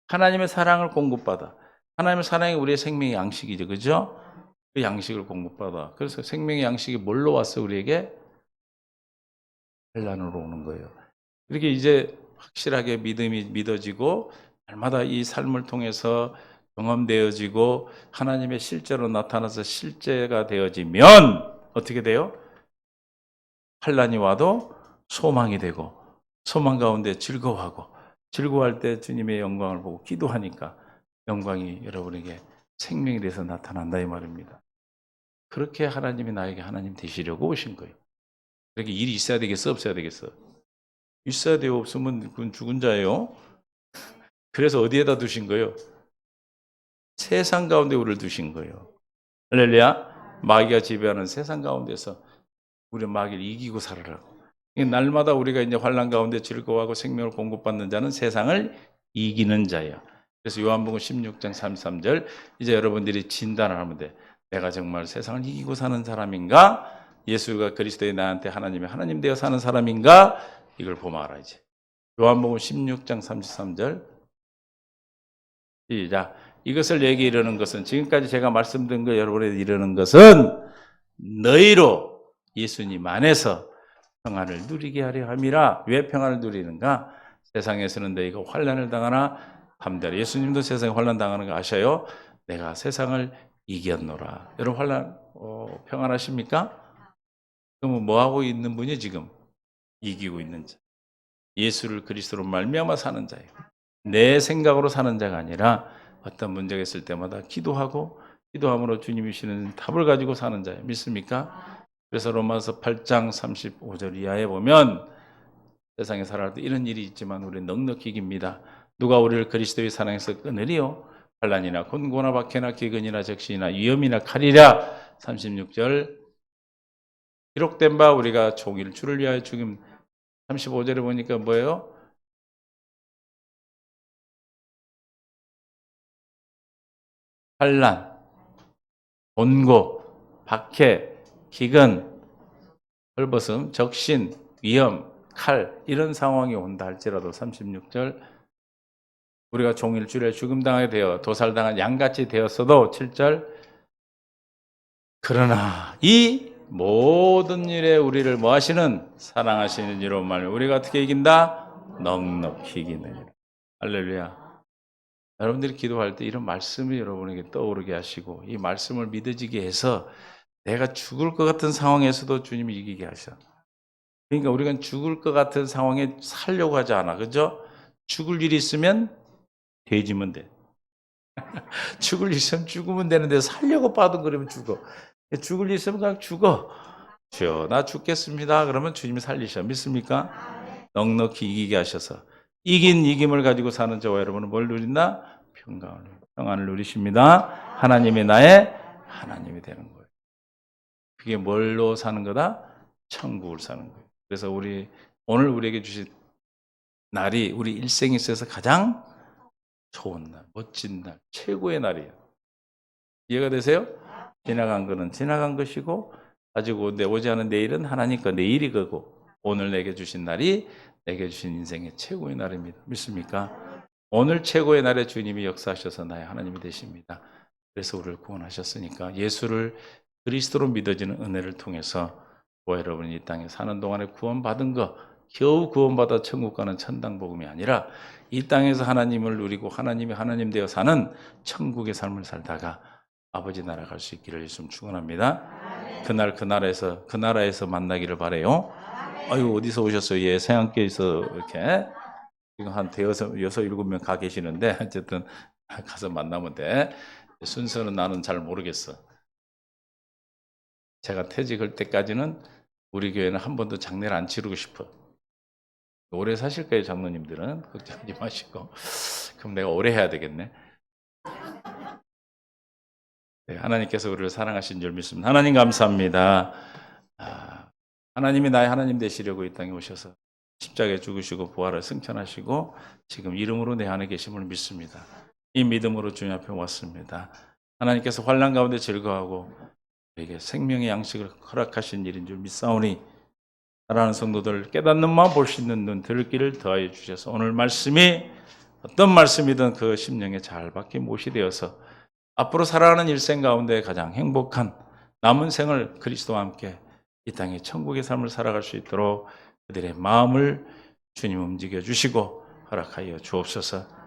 하나님의 사랑을 공급받아. 하나님의 사랑이 우리의 생명의 양식이죠. 그죠? 그 양식을 공급받아. 그래서 생명의 양식이 뭘로 왔어, 우리에게? 환난으로 오는 거예요. 이렇게 이제 확실하게 믿음이 믿어지고 날마다 이 삶을 통해서 경험되어지고 하나님의 실제로 나타나서 실제가 되어지면 어떻게 돼요? 환난이 와도 소망이 되고 소망 가운데 즐거워하고 즐거워할 때 주님의 영광을 보고 기도하니까 영광이 여러분에게 생명이 돼서 나타난다 이 말입니다. 그렇게 하나님이 나에게 하나님 되시려고 오신 거예요. 그렇게 일이 있어야 되겠어 없어야 되겠어? 있어야 돼요. 없으면 그건 죽은 자예요. 그래서 어디에다 두신 거예요? 세상 가운데 우리를 두신 거예요. 할렐루야. 마귀가 지배하는 세상 가운데서 우리 마귀를 이기고 살아라고. 날마다 우리가 이제 환난 가운데 즐거워하고 생명을 공급받는 자는 세상을 이기는 자예요. 그래서 요한복음 16장 33절 이제 여러분들이 진단을 하면 돼. 내가 정말 세상을 이기고 사는 사람인가? 예수가 그리스도의 나한테 하나님의 하나님 되어 사는 사람인가? 이걸 보면 알아야지. 요한복음 16장 33절 시작. 이것을 내게 이르는 것은 지금까지 제가 말씀드린 거 여러분에게 이르는 것은 너희로 예수님 안에서 평안을 누리게 하려 함이라. 왜 평안을 누리는가? 세상에서는 너희가 환난을 당하나 함대로. 예수님도 세상에 환난 당하는 거 아셔요? 내가 세상을 이겼노라. 여러분 환난 평안하십니까? 그러면 뭐 하고 있는 분이 지금 이기고 있는 자. 예수를 그리스도로 말미암아 사는 자예요. 내 생각으로 사는 자가 아니라 어떤 문제가 있을 때마다 기도하고 기도함으로 주님이 주시는 답을 가지고 사는 자예요. 믿습니까? 그래서 로마서 8장 35절 이하에 보면 세상에 살아갈 때 이런 일이 있지만 우리는 넉넉히 이깁니다. 누가 우리를 그리스도의 사랑에서 끊으리요? 환난이나 곤고나 박해나 기근이나 적신이나 위험이나 칼이라. 36절 기록된 바 우리가 종일 주를 위하여 죽임. 35절에 보니까 뭐예요? 환난, 곤고, 박해, 기근, 헐벗음, 적신, 위험, 칼 이런 상황이 온다 할지라도 36절 우리가 종일 줄에 죽음당하게 되어 도살당한 양같이 되었어도 7절 그러나 이 모든 일에 우리를 뭐 하시는 사랑하시는 이로 말하면 우리가 어떻게 이긴다? 넉넉히 이기는 일. 할렐루야. 여러분들이 기도할 때 이런 말씀이 여러분에게 떠오르게 하시고 이 말씀을 믿어지게 해서 내가 죽을 것 같은 상황에서도 주님이 이기게 하셔. 그러니까 우리가 죽을 것 같은 상황에 살려고 하지 않아. 그죠? 죽을 일이 있으면 돼지면 돼. 죽을 일 있으면 죽으면 되는데 살려고 빠둥거리면 죽어. 죽을 일 있으면 그냥 죽어. 주여 나 죽겠습니다. 그러면 주님이 살리셔. 믿습니까? 넉넉히 이기게 하셔서 이긴 이김을 가지고 사는 저와 여러분은 뭘 누린다? 평안을 누리십니다. 하나님이 나의 하나님이 되는 거예요. 그게 뭘로 사는 거다? 천국을 사는 거예요. 그래서 오늘 우리에게 주신 날이 우리 일생에 있어서 가장 좋은 날, 멋진 날, 최고의 날이에요. 이해가 되세요? 지나간 거는 지나간 것이고 가지고 오지 않은 내일은 하나님 거 내일이 거고 오늘 내게 주신 날이 내게 주신 인생의 최고의 날입니다. 믿습니까? 오늘 최고의 날에 주님이 역사하셔서 나의 하나님이 되십니다. 그래서 우리를 구원하셨으니까 예수를 그리스도로 믿어지는 은혜를 통해서 저와 여러분이 이 땅에 사는 동안에 구원받은 거 겨우 구원받아 천국 가는 천당복음이 아니라 이 땅에서 하나님을 누리고 하나님이 하나님 되어 사는 천국의 삶을 살다가 아버지 나라 갈 수 있기를 예수님 축원합니다. 그날 그 나라에서 만나기를 바래요. 아유 어디서 오셨어요? 예, 세안교에서 이렇게 지금 한 여섯 일곱 명 가 계시는데 어쨌든 가서 만나면 돼. 순서는 나는 잘 모르겠어. 제가 퇴직할 때까지는 우리 교회는 한 번도 장례를 안 치르고 싶어. 오래 사실 거예요, 장로님들은. 걱정하지 마시고. 그럼 내가 오래 해야 되겠네. 네, 하나님께서 우리를 사랑하신 줄 믿습니다. 하나님 감사합니다. 하나님이 나의 하나님 되시려고 이 땅에 오셔서 십자가에 죽으시고 부활을 승천하시고 지금 이름으로 내 안에 계심을 믿습니다. 이 믿음으로 주님 앞에 왔습니다. 하나님께서 환난 가운데 즐거워하고 우리에게 생명의 양식을 허락하신 일인 줄 믿사오니 사랑하는 성도들 깨닫는 마음 볼 수 있는 눈 들을 길을 더하여 주셔서 오늘 말씀이 어떤 말씀이든 그 심령에 잘 박힌 못이 되어서 앞으로 살아가는 일생 가운데 가장 행복한 남은 생을 그리스도와 함께 이 땅의 천국의 삶을 살아갈 수 있도록 그들의 마음을 주님 움직여 주시고 허락하여 주옵소서.